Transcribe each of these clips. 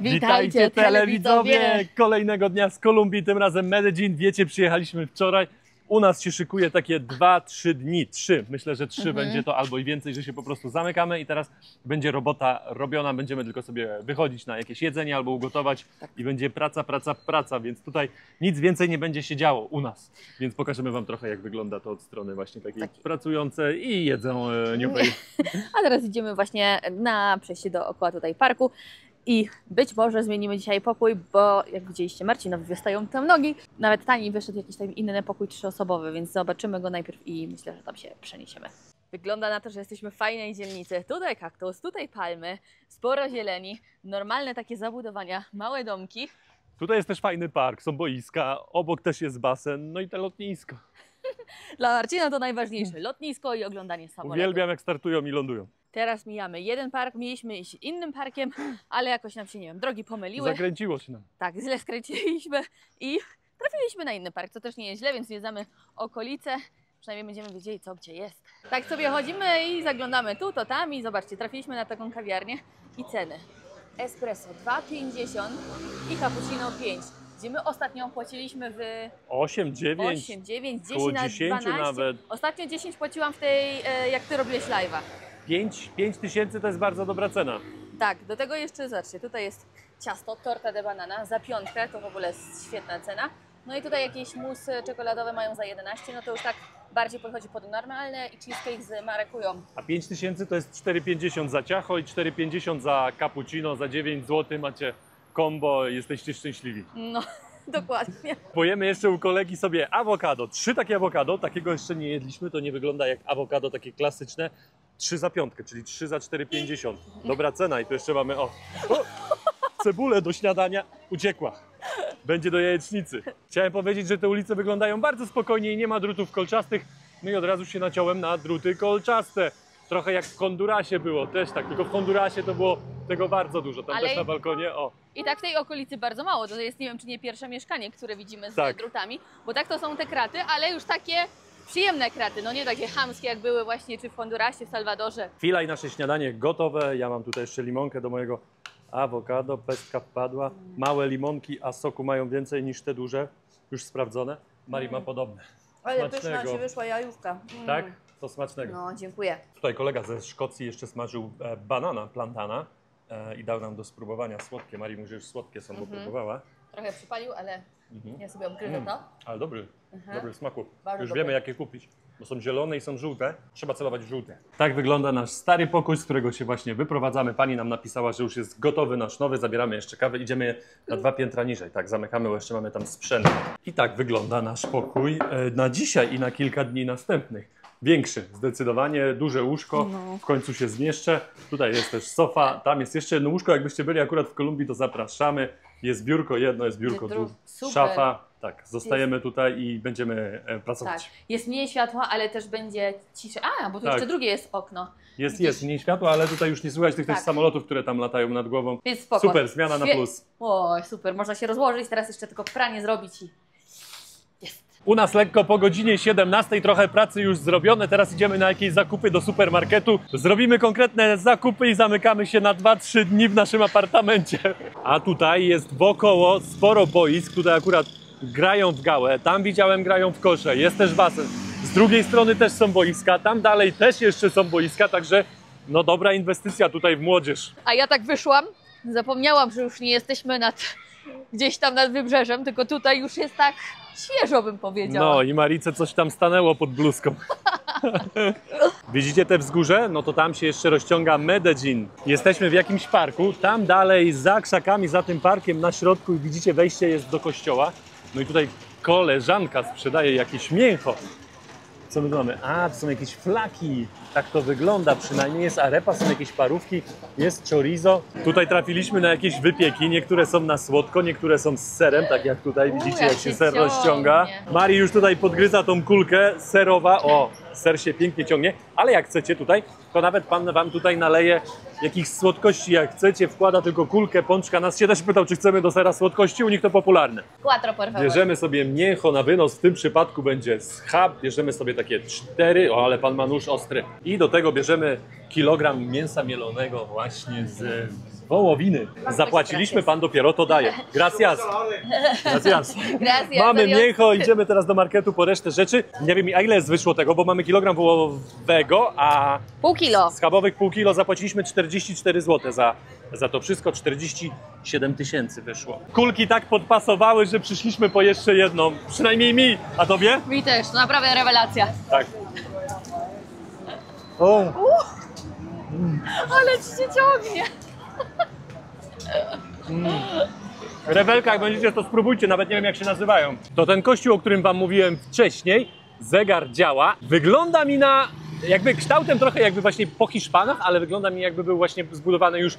Witajcie telewidzowie! Kolejnego dnia z Kolumbii, tym razem Medellin. Wiecie, przyjechaliśmy wczoraj. U nas się szykuje takie 2-3 dni, 3. Myślę, że 3 będzie to albo i więcej, że się po prostu zamykamy i teraz będzie robota robiona. Będziemy tylko sobie wychodzić na jakieś jedzenie albo ugotować i będzie praca, więc tutaj nic więcej nie będzie się działo u nas. Więc pokażemy wam trochę, jak wygląda to od strony właśnie takiej pracującej i jedzeniowej. A teraz idziemy właśnie na przejście dookoła tutaj parku. I być może zmienimy dzisiaj pokój, bo jak widzieliście, Marcinowi wystają tam nogi. Nawet taniej wyszedł jakiś tam inny pokój 3-osobowy, więc zobaczymy go najpierw i myślę, że tam się przeniesiemy. Wygląda na to, że jesteśmy w fajnej dzielnicy. Tutaj kaktus, tutaj palmy, sporo zieleni, normalne takie zabudowania, małe domki. Tutaj jest też fajny park, są boiska, obok też jest basen, no i te lotnisko. Dla Marcina to najważniejsze, lotnisko i oglądanie samolotu. Uwielbiam, jak startują i lądują. Teraz mijamy jeden park, mieliśmy iść innym parkiem, ale jakoś nam się, nie wiem, drogi pomyliły. Zakręciło się nam. Tak, źle skręciliśmy i trafiliśmy na inny park, co też nie jest źle, więc zwiedzamy okolice. Przynajmniej będziemy wiedzieli, co gdzie jest. Tak sobie chodzimy i zaglądamy tu, to tam i zobaczcie, trafiliśmy na taką kawiarnię i ceny. Espresso 2,50 i cappuccino 5. Gdzie my ostatnio płaciliśmy w 8, 9, 10 na 12. Nawet. Ostatnio 10 płaciłam w tej, jak ty robiłeś live'a. 5 tysięcy to jest bardzo dobra cena. Tak, do tego jeszcze, zobaczcie, tutaj jest ciasto, torta de banana za 5, to w ogóle jest świetna cena. No i tutaj jakieś musy czekoladowe mają za 11, no to już tak bardziej podchodzi pod normalne i cheesecake z marekują. A 5 tysięcy to jest 4,50 za ciacho i 4,50 za cappuccino, za 9 zł macie combo, jesteście szczęśliwi. No, dokładnie. Pojemy jeszcze u kolegi sobie awokado, 3 takie awokado, takiego jeszcze nie jedliśmy, to nie wygląda jak awokado takie klasyczne. 3 za 5, czyli 3 za 4,50. Dobra cena i tu jeszcze mamy, cebulę do śniadania, uciekła. Będzie do jajecznicy. Chciałem powiedzieć, że te ulice wyglądają bardzo spokojnie i nie ma drutów kolczastych. No i od razu się naciąłem na druty kolczaste. Trochę jak w Hondurasie było też tak, tylko w Hondurasie to było tego bardzo dużo. Tam też na balkonie, I tak w tej okolicy bardzo mało. To jest, nie wiem, czy nie pierwsze mieszkanie, które widzimy z drutami. Bo tak to są te kraty, ale już takie przyjemne kraty, no nie takie chamskie, jak były właśnie czy w Hondurasie, w Salwadorze. Chwila i nasze śniadanie gotowe. Ja mam tutaj jeszcze limonkę do mojego awokado, pestka wpadła. Małe limonki, a soku mają więcej niż te duże, już sprawdzone. Mari ma podobne. Ale pyszna ci wyszła jajówka. Tak? To smacznego. No, dziękuję. Tutaj kolega ze Szkocji jeszcze smażył banana, plantana i dał nam do spróbowania słodkie. Mari mówi, że już słodkie są, bo próbowała. Trochę przypalił, ale ja sobie obgryzę to. Ale dobry w smaku. Bardzo już dobry. wiemy, jakie kupić, bo są zielone i są żółte. Trzeba celować w żółte. Tak wygląda nasz stary pokój, z którego się właśnie wyprowadzamy. Pani nam napisała, że już jest gotowy nasz nowy. Zabieramy jeszcze kawę. Idziemy na 2 piętra niżej. Tak, zamykamy, bo jeszcze mamy tam sprzęt. I tak wygląda nasz pokój na dzisiaj i na kilka dni następnych. Większy, zdecydowanie, duże łóżko, w końcu się zmieszczę. Tutaj jest też sofa, tam jest jeszcze jedno łóżko, jakbyście byli akurat w Kolumbii, to zapraszamy. Jest biurko jedno, jest biurko, tu szafa. Tak, zostajemy tutaj i będziemy pracować. Tak, jest mniej światła, ale też będzie ciszej. Bo tu jeszcze drugie jest okno. Jest mniej światła, ale tutaj już nie słychać tych samolotów, które tam latają nad głową. Więc spoko. Super, zmiana na plus. Oj, super, można się rozłożyć, teraz jeszcze tylko pranie zrobić i jest. U nas lekko po godzinie 17, trochę pracy już zrobione, teraz idziemy na jakieś zakupy do supermarketu. Zrobimy konkretne zakupy i zamykamy się na 2-3 dni w naszym apartamencie. A tutaj jest wokoło sporo boisk, tutaj akurat grają w gałę, tam widziałem grają w kosze, jest też basen. Z drugiej strony też są boiska, tam dalej też jeszcze są boiska, także no dobra inwestycja tutaj w młodzież. A ja tak wyszłam, zapomniałam, że już nie jesteśmy gdzieś tam nad wybrzeżem, tylko tutaj już jest tak świeżo, bym powiedziała. No i Marice coś tam stanęło pod bluzką. Widzicie te wzgórze? No to tam się jeszcze rozciąga Medellin. Jesteśmy w jakimś parku, tam dalej za krzakami, za tym parkiem na środku i widzicie wejście jest do kościoła. No i tutaj koleżanka sprzedaje jakieś mięcho. Co my tu mamy? To są jakieś flaki. Tak to wygląda przynajmniej. Jest arepa, są jakieś parówki, jest chorizo. Tutaj trafiliśmy na jakieś wypieki. Niektóre są na słodko, niektóre są z serem, tak jak tutaj widzicie, jak się ser rozciąga. Mari już tutaj podgryza tą kulkę serowa. Ser się pięknie ciągnie, ale jak chcecie tutaj, to nawet pan wam tutaj naleje jakichś słodkości, jak chcecie, wkłada tylko kulkę, pączka. Nas się też pytał, czy chcemy do sera słodkości, u nich to popularne. Quattro, por favor. Bierzemy sobie mięcho na wynos, w tym przypadku będzie schab, bierzemy sobie takie 4, ale pan ma nóż ostry. I do tego bierzemy kilogram mięsa mielonego właśnie z Wołowiny. Zapłaciliśmy, pan dopiero to daje. Gracias. Gracias. Gracias, Mamy serio. mięcho, idziemy teraz do marketu po resztę rzeczy. Nie wiem, a ile wyszło tego, bo mamy kilogram wołowego, a Pół kilo. schabowych pół kilo zapłaciliśmy 44 zł za to wszystko. 47 tysięcy wyszło. Kulki tak podpasowały, że przyszliśmy po jeszcze jedną. Przynajmniej mi. A tobie? Mi też, to naprawdę rewelacja. Tak. O, Ale ci się ciągnie. rewelka, jak będziecie, to spróbujcie, nawet nie wiem jak się nazywają. To ten kościół, o którym wam mówiłem wcześniej, zegar działa. Wygląda mi na, jakby kształtem trochę jakby właśnie po Hiszpanach, ale wygląda mi jakby był właśnie zbudowany już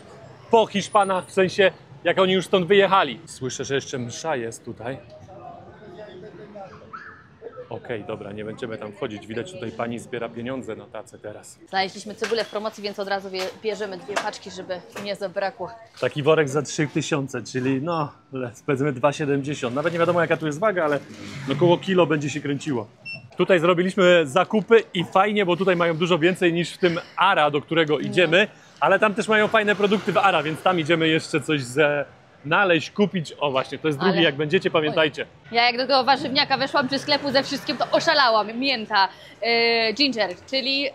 po Hiszpanach, w sensie jak oni już stąd wyjechali. Słyszę, że jeszcze msza jest tutaj. Okej, dobra, nie będziemy tam wchodzić. Widać, tutaj pani zbiera pieniądze na tacę teraz. Znaleźliśmy cebulę w promocji, więc od razu bierzemy 2 paczki, żeby nie zabrakło. Taki worek za 3000, czyli no, powiedzmy 2,70. Nawet nie wiadomo jaka tu jest waga, ale no około kilo będzie się kręciło. Tutaj zrobiliśmy zakupy i fajnie, bo tutaj mają dużo więcej niż w tym Ara, do którego idziemy, ale tam też mają fajne produkty w Ara, więc tam idziemy jeszcze coś znaleźć, kupić. O właśnie, to jest drugi, Ale- jak będziecie, pamiętajcie. Ja jak do tego warzywniaka weszłam czy sklepu ze wszystkim, to oszalałam. Mięta, ginger, czyli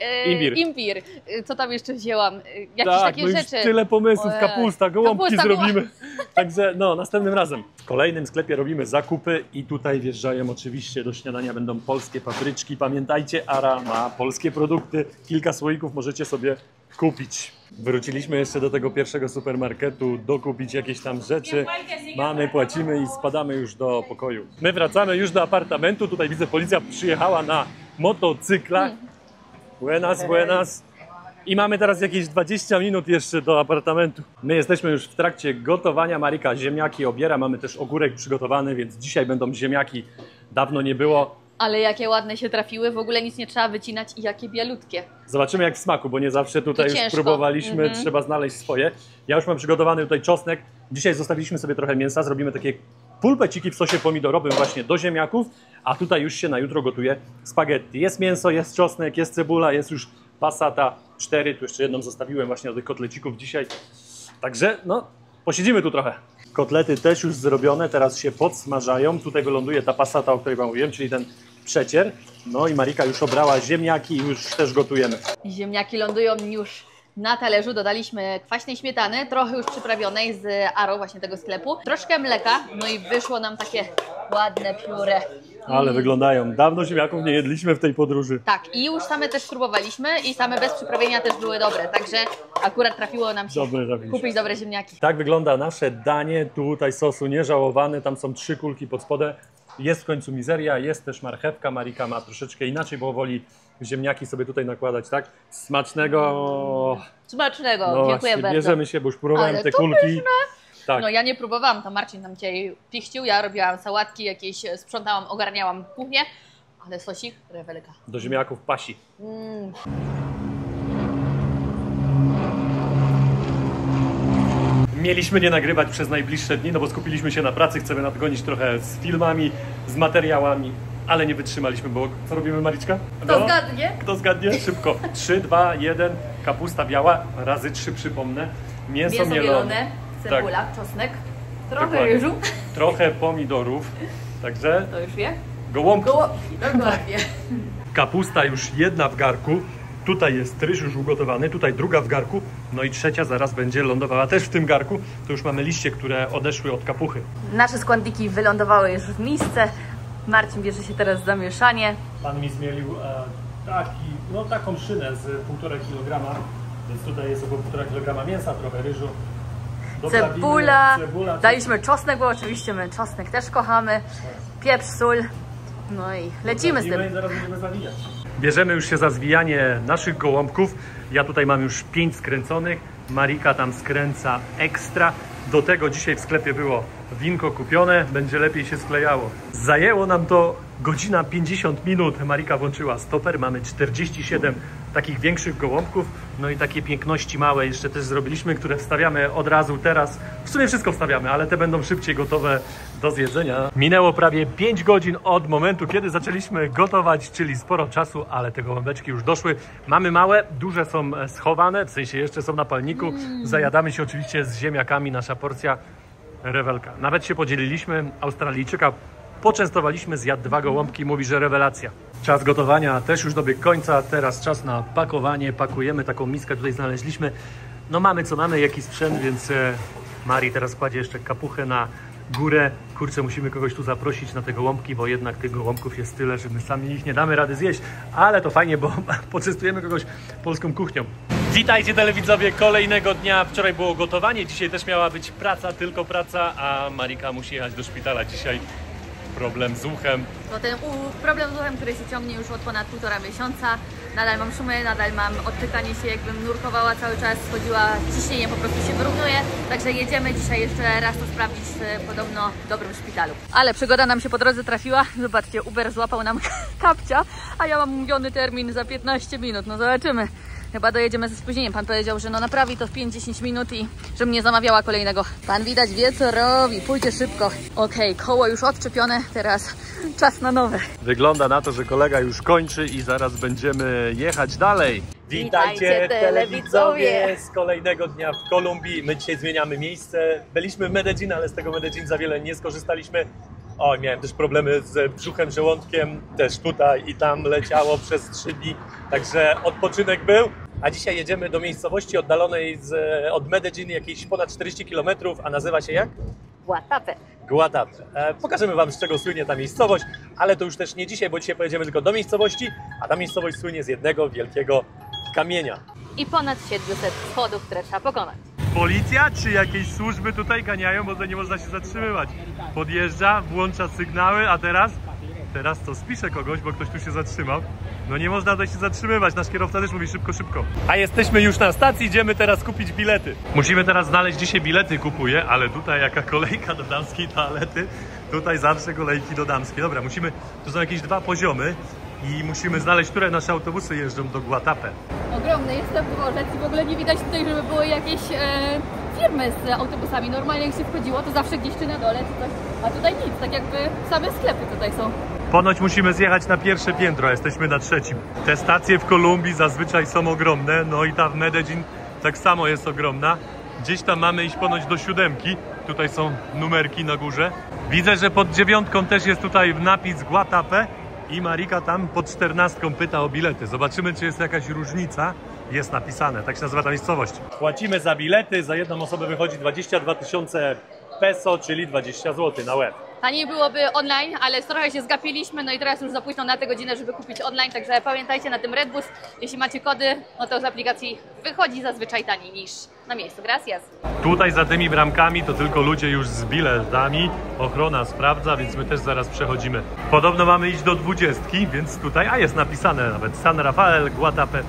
Imbir. Co tam jeszcze wzięłam? Jakieś Tak, takie no już rzeczy. tyle pomysłów, Ojej. kapusta, gołąbki Kapusta, zrobimy. Także no, następnym razem. W kolejnym sklepie robimy zakupy i tutaj wjeżdżają oczywiście do śniadania będą polskie papryczki. Pamiętajcie, Ara ma polskie produkty, kilka słoików możecie sobie kupić. Wróciliśmy jeszcze do tego pierwszego supermarketu, dokupić jakieś tam rzeczy. Mamy, płacimy i spadamy już do pokoju. My wracamy już do apartamentu. Tutaj widzę, policja przyjechała na motocyklach. Buenas, buenas. I mamy teraz jakieś 20 minut jeszcze do apartamentu. My jesteśmy już w trakcie gotowania. Marika ziemniaki obiera. Mamy też ogórek przygotowany, więc dzisiaj będą ziemniaki. Dawno nie było. Ale jakie ładne się trafiły, w ogóle nic nie trzeba wycinać i jakie bielutkie. Zobaczymy jak w smaku, bo nie zawsze tutaj To już ciężko. próbowaliśmy, trzeba znaleźć swoje. Ja już mam przygotowany tutaj czosnek. Dzisiaj zostawiliśmy sobie trochę mięsa, zrobimy takie pulpeciki w sosie pomidorowym właśnie do ziemniaków, a tutaj już się na jutro gotuje spaghetti. Jest mięso, jest czosnek, jest cebula, jest już passata 4, tu jeszcze jedną zostawiłem właśnie do tych kotlecików dzisiaj. Także no, posiedzimy tu trochę. Kotlety też już zrobione, teraz się podsmażają. Tutaj wyląduje ta passata, o której wam mówiłem, czyli ten przecier. No i Marika już obrała ziemniaki i już też gotujemy. Ziemniaki lądują już na talerzu. Dodaliśmy kwaśnej śmietany, trochę już przyprawionej z Aro, właśnie tego sklepu. Troszkę mleka, no i wyszło nam takie ładne pióre. Ale wyglądają. Dawno ziemniaków nie jedliśmy w tej podróży. Tak, i już same też spróbowaliśmy i same bez przyprawienia też były dobre, także akurat trafiło nam się Dobre trafiliśmy. kupić dobre ziemniaki. Tak wygląda nasze danie. Tutaj sosu nieżałowany, tam są 3 kulki pod spodem. Jest w końcu mizeria, jest też marchewka. Marika ma troszeczkę inaczej, bo woli ziemniaki sobie tutaj nakładać, tak? Smacznego. Smacznego, No dziękuję właśnie, bardzo. bierzemy się, bo już próbowałem Ale te to kulki. Tak. No ja nie próbowałam, to Marcin nam dzisiaj pichcił, ja robiłam sałatki jakieś, sprzątałam, ogarniałam kuchnię, ale sosik, rewelka. Do ziemniaków pasi. Mieliśmy nie nagrywać przez najbliższe dni, no bo skupiliśmy się na pracy, chcemy nadgonić trochę z filmami, z materiałami, ale nie wytrzymaliśmy, bo co robimy, Mariczka? Kto zgadnie? Kto zgadnie? Szybko. 3, 2, 1, kapusta biała, razy 3 przypomnę, mięso mielone, cebula, czosnek, trochę Dokładnie. ryżu, trochę pomidorów, także to już wie, gołąbki. gołąbki, dokładnie. Kapusta już jedna w garku, tutaj jest ryż już ugotowany, tutaj druga w garku, no i trzecia zaraz będzie lądowała też w tym garku. To już mamy liście, które odeszły od kapuchy. Nasze składniki wylądowały już w misce, Marcin bierze się teraz za mieszanie. Pan mi zmielił taką szynę z 1,5 kg, więc tutaj jest około 1,5 kg mięsa, trochę ryżu. Cebula, cebula. daliśmy czosnek, bo oczywiście my czosnek też kochamy, pieprz, sól, no i lecimy z tym. I zaraz będziemy zawijać. Bierzemy już się za zwijanie naszych gołąbków. Ja tutaj mam już 5 skręconych, Marika tam skręca ekstra. Do tego dzisiaj w sklepie było winko kupione, będzie lepiej się sklejało. Zajęło nam to godzina 50 minut, Marika włączyła stoper, mamy 47 takich większych gołąbków, no i takie piękności małe jeszcze też zrobiliśmy, które wstawiamy od razu teraz. W sumie wszystko wstawiamy, ale te będą szybciej gotowe do zjedzenia. Minęło prawie 5 godzin od momentu, kiedy zaczęliśmy gotować, czyli sporo czasu, ale te gołąbeczki już doszły. Mamy małe, duże są schowane, w sensie jeszcze są na palniku. Zajadamy się oczywiście z ziemniakami, nasza porcja rewelka. Nawet się podzieliliśmy, Australijczyka poczęstowaliśmy, zjadł 2 gołąbki, mówi, że rewelacja. Czas gotowania też już dobiegł końca, teraz czas na pakowanie. Pakujemy, taką miskę tutaj znaleźliśmy. No mamy co mamy, jakiś sprzęt, więc Mari teraz kładzie jeszcze kapuchę na górę. Kurczę, musimy kogoś tu zaprosić na te gołąbki, bo jednak tych gołąbków jest tyle, że my sami ich nie damy rady zjeść. Ale to fajnie, bo poczęstujemy kogoś polską kuchnią. Witajcie telewidzowie kolejnego dnia. Wczoraj było gotowanie, dzisiaj też miała być praca, tylko praca, a Marika musi jechać do szpitala dzisiaj. Problem z uchem. To ten problem z uchem, który się ciągnie już od ponad 1,5 miesiąca. Nadal mam szumy, nadal mam odtykanie się, jakbym nurkowała cały czas, schodziła, ciśnienie po prostu się wyrównuje. Także jedziemy dzisiaj jeszcze raz to sprawdzić w podobno dobrym szpitalu. Ale przygoda nam się po drodze trafiła. Zobaczcie, Uber złapał nam kapcia, a ja mam umówiony termin za 15 minut. No zobaczymy. Chyba dojedziemy ze spóźnieniem. Pan powiedział, że no naprawi to w 5-10 minut i żebym nie zamawiała kolejnego. Pan widać wie co robi, pójdzie szybko. Okej, koło już odczepione, teraz czas na nowe. Wygląda na to, że kolega już kończy i zaraz będziemy jechać dalej. Witajcie, telewidzowie z kolejnego dnia w Kolumbii. My dzisiaj zmieniamy miejsce. Byliśmy w Medellin, ale z tego Medellin za wiele nie skorzystaliśmy. O, miałem też problemy z brzuchem, żołądkiem, też tutaj i tam leciało przez 3 dni, także odpoczynek był. A dzisiaj jedziemy do miejscowości oddalonej od Medellin jakieś ponad 40 km, a nazywa się jak? Guatapé. Guatapé. Pokażemy Wam, z czego słynie ta miejscowość, ale to już też nie dzisiaj, bo dzisiaj pojedziemy tylko do miejscowości, a ta miejscowość słynie z jednego wielkiego kamienia. I ponad 700 schodów, które trzeba pokonać. Policja czy jakieś służby tutaj ganiają, bo nie można się zatrzymywać. Podjeżdża, włącza sygnały, a teraz to spisze kogoś, bo ktoś tu się zatrzymał. No nie można tutaj się zatrzymywać, nasz kierowca też mówi szybko, szybko. A jesteśmy już na stacji, idziemy teraz kupić bilety. Musimy teraz znaleźć, gdzie się bilety kupuje, ale tutaj jaka kolejka do damskiej toalety. Tutaj zawsze kolejki do damskiej. Dobra, tu są jakieś 2 poziomy i musimy znaleźć, które nasze autobusy jeżdżą do Guatapé. Ogromny jest ten dworzec i w ogóle nie widać tutaj, żeby były jakieś firmy z autobusami. Normalnie jak się wchodziło, to zawsze gdzieś czy na dole, czy coś. A tutaj nic, tak jakby same sklepy tutaj są. Ponoć musimy zjechać na pierwsze piętro, a jesteśmy na 3. Te stacje w Kolumbii zazwyczaj są ogromne, no i ta w Medellin tak samo jest ogromna. Gdzieś tam mamy iść ponoć do 7. Tutaj są numerki na górze. Widzę, że pod 9 też jest tutaj napis Guatapé i Marika tam pod 14 pyta o bilety. Zobaczymy, czy jest jakaś różnica. Jest napisane, tak się nazywa ta miejscowość. Płacimy za bilety, za jedną osobę wychodzi 22 000 peso, czyli 20 zł na łeb. Taniej byłoby online, ale trochę się zgapiliśmy, no i teraz już za późno na tę godzinę, żeby kupić online, także pamiętajcie na tym Redbus, jeśli macie kody, no to z aplikacji wychodzi zazwyczaj taniej niż na miejscu. Gracias. Tutaj za tymi bramkami to tylko ludzie już z biletami, ochrona sprawdza, więc my też zaraz przechodzimy. Podobno mamy iść do 20, więc tutaj, jest napisane nawet San Rafael, Guatapé.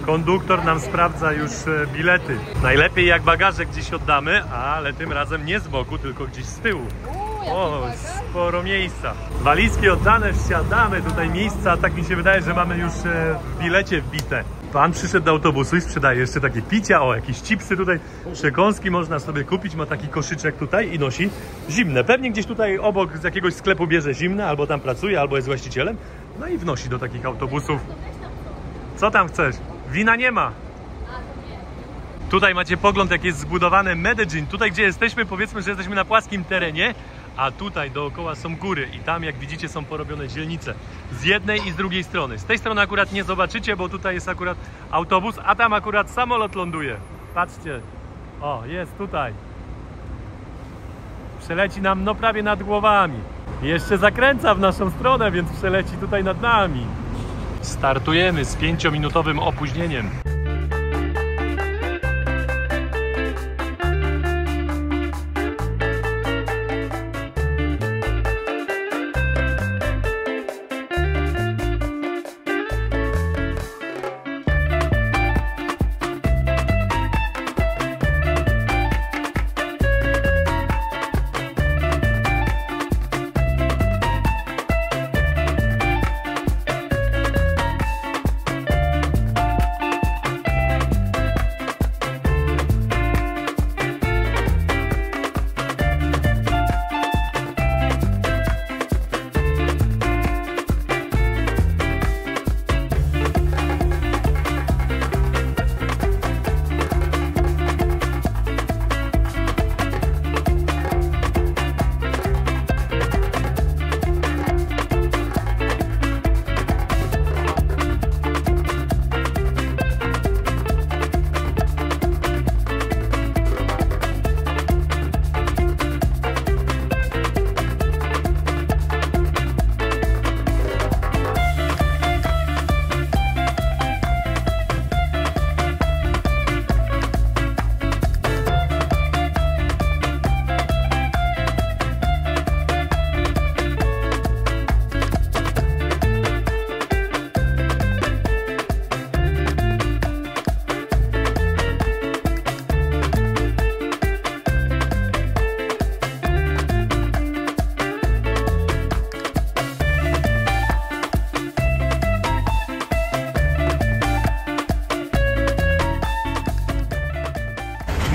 Konduktor nam sprawdza już bilety. Najlepiej jak bagaże gdzieś oddamy, ale tym razem nie z boku, tylko gdzieś z tyłu. O, sporo miejsca. Walizki oddane, wsiadamy. Tutaj miejsca, tak mi się wydaje, że mamy już w bilecie wbite. Pan przyszedł do autobusu i sprzedaje jeszcze takie picia, jakieś chipsy tutaj, przekąski można sobie kupić, ma taki koszyczek tutaj i nosi zimne. Pewnie gdzieś tutaj obok z jakiegoś sklepu bierze zimne, albo tam pracuje, albo jest właścicielem. No i wnosi do takich autobusów. Co tam chcesz? Wina nie ma. Tutaj macie pogląd, jak jest zbudowane Medellin. Tutaj, gdzie jesteśmy, powiedzmy, że jesteśmy na płaskim terenie, a tutaj dookoła są góry i tam, jak widzicie, są porobione dzielnice z jednej i z drugiej strony. Z tej strony akurat nie zobaczycie, bo tutaj jest akurat autobus, a tam akurat samolot ląduje. Patrzcie. O, jest tutaj. Przeleci nam no prawie nad głowami. Jeszcze zakręca w naszą stronę, więc przeleci tutaj nad nami. Startujemy z 5-minutowym opóźnieniem.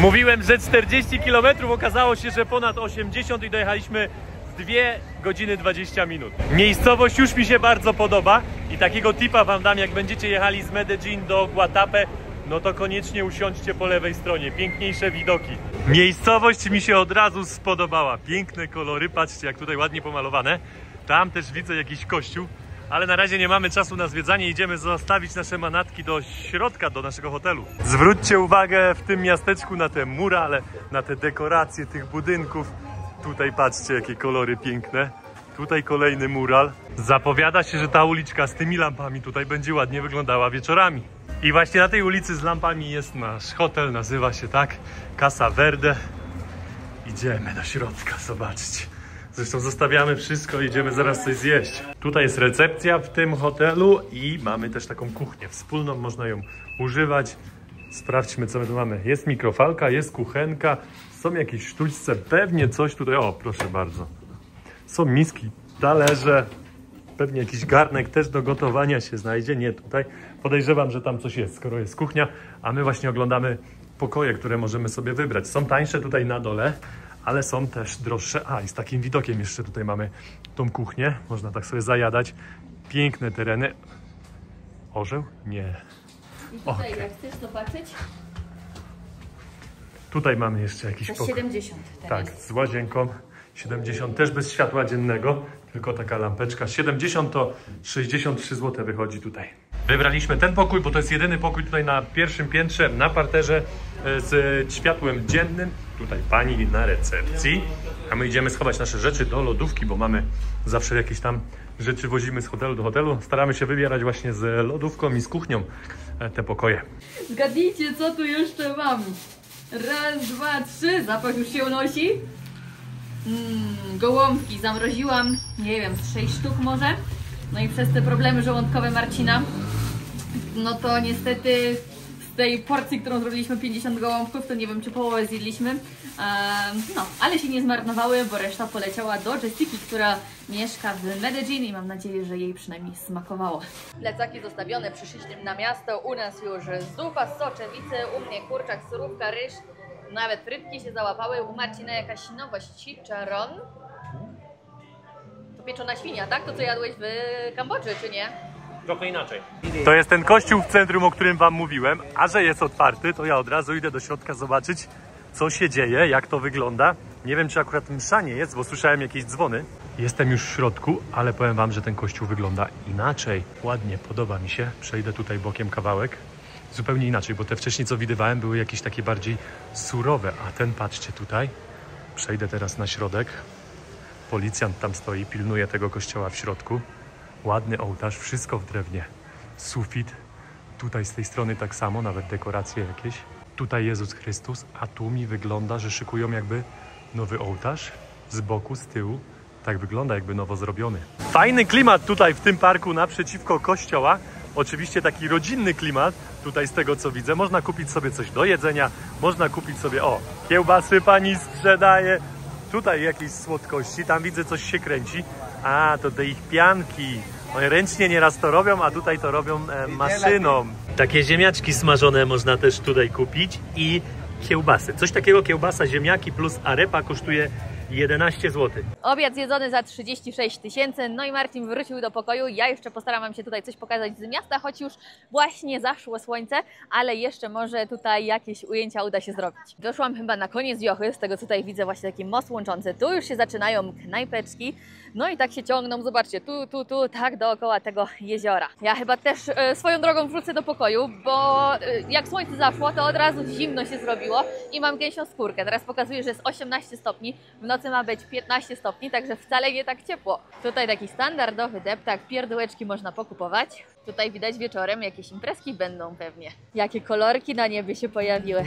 Mówiłem, że 40 km, okazało się, że ponad 80 i dojechaliśmy w 2 godziny 20 minut. Miejscowość już mi się bardzo podoba i takiego tipa wam dam, jak będziecie jechali z Medellin do Guatapé, no to koniecznie usiądźcie po lewej stronie, piękniejsze widoki. Miejscowość mi się od razu spodobała, piękne kolory, patrzcie jak tutaj ładnie pomalowane. Tam też widzę jakiś kościół, ale na razie nie mamy czasu na zwiedzanie, idziemy zostawić nasze manatki do środka, do naszego hotelu. Zwróćcie uwagę w tym miasteczku na te murale, na te dekoracje tych budynków. Tutaj patrzcie jakie kolory piękne. Tutaj kolejny mural. Zapowiada się, że ta uliczka z tymi lampami tutaj będzie ładnie wyglądała wieczorami. I właśnie na tej ulicy z lampami jest nasz hotel, nazywa się tak Casa Verde. Idziemy do środka, zobaczcie. Zresztą zostawiamy wszystko i idziemy zaraz coś zjeść. Tutaj jest recepcja w tym hotelu i mamy też taką kuchnię wspólną, można ją używać. Sprawdźmy co my tu mamy. Jest mikrofalka, jest kuchenka, są jakieś sztućce, pewnie coś tutaj, o proszę bardzo. Są miski, talerze, pewnie jakiś garnek też do gotowania się znajdzie, nie tutaj. Podejrzewam, że tam coś jest, skoro jest kuchnia, a my właśnie oglądamy pokoje, które możemy sobie wybrać. Są tańsze tutaj na dole, ale są też droższe. A, i z takim widokiem jeszcze tutaj mamy tą kuchnię. Można tak sobie zajadać. Piękne tereny. Orzeł? Nie. I tutaj jak chcesz zobaczyć? Tutaj mamy jeszcze jakiś To pokój. 70 teraz. Tak, z łazienką. 70 też bez światła dziennego, tylko taka lampeczka. 70 to 63 zł wychodzi tutaj. Wybraliśmy ten pokój, bo to jest jedyny pokój tutaj na pierwszym piętrze, na parterze z światłem dziennym. Tutaj pani na recepcji, a my idziemy schować nasze rzeczy do lodówki, bo mamy zawsze jakieś tam rzeczy wozimy z hotelu do hotelu. Staramy się wybierać właśnie z lodówką i z kuchnią te pokoje. Zgadnijcie, co tu jeszcze mam. Raz, dwa, trzy. Zapach już się unosi. Gołąbki zamroziłam, nie wiem, z 6 sztuk może. No i przez te problemy żołądkowe Marcina, no to niestety z tej porcji, którą zrobiliśmy 50 gołąbków, to nie wiem, czy połowę zjedliśmy. No, ale się nie zmarnowały, bo reszta poleciała do Jessiki, która mieszka w Medellin i mam nadzieję, że jej przynajmniej smakowało. Plecaki zostawione, przyszliśmy na miasto, u nas już zupa z soczewicy, u mnie kurczak, surówka, ryż. Nawet frytki się załapały, u Marcina jakaś nowość, chicharron. To pieczona świnia, tak? To co jadłeś w Kambodży, czy nie? Trochę inaczej. To jest ten kościół w centrum, o którym wam mówiłem, a że jest otwarty, to ja od razu idę do środka zobaczyć, co się dzieje, jak to wygląda. Nie wiem, czy akurat msza nie jest, bo słyszałem jakieś dzwony. Jestem już w środku, ale powiem wam, że ten kościół wygląda inaczej. Ładnie, podoba mi się. Przejdę tutaj bokiem kawałek. Zupełnie inaczej, bo te wcześniej co widywałem były jakieś takie bardziej surowe, a ten patrzcie tutaj. Przejdę teraz na środek. Policjant tam stoi, pilnuje tego kościoła w środku. Ładny ołtarz, wszystko w drewnie. Sufit. Tutaj z tej strony tak samo, nawet dekoracje jakieś. Tutaj Jezus Chrystus, a tu mi wygląda, że szykują jakby nowy ołtarz. Z boku, z tyłu. Tak wygląda, jakby nowo zrobiony. Fajny klimat tutaj w tym parku naprzeciwko kościoła. Oczywiście taki rodzinny klimat, tutaj z tego co widzę. Można kupić sobie coś do jedzenia, można kupić sobie, o, kiełbasy pani sprzedaje. Tutaj jakieś słodkości, tam widzę coś się kręci. A, to te ich pianki. One ręcznie nieraz to robią, a tutaj to robią maszyną. Takie ziemniaczki smażone można też tutaj kupić i kiełbasy. Coś takiego, kiełbasa, ziemniaki plus arepa kosztuje 11 zł. Obiad zjedzony za 36 000, no i Marcin wrócił do pokoju. Ja jeszcze postaram wam się tutaj coś pokazać z miasta, choć już właśnie zaszło słońce, ale jeszcze może tutaj jakieś ujęcia uda się zrobić. Doszłam chyba na koniec wiochy, z tego co tutaj widzę właśnie taki most łączący. Tu już się zaczynają knajpeczki, no i tak się ciągną, zobaczcie, tu, tak dookoła tego jeziora. Ja chyba też swoją drogą wrócę do pokoju, bo jak słońce zaszło, to od razu zimno się zrobiło i mam gęsią skórkę. Teraz pokazuję, że jest 18 stopni, w nocy ma być 15 stopni, także wcale nie tak ciepło. Tutaj taki standardowy deptak, pierdółeczki można pokupować. Tutaj widać wieczorem jakieś imprezki będą pewnie. Jakie kolorki na niebie się pojawiły.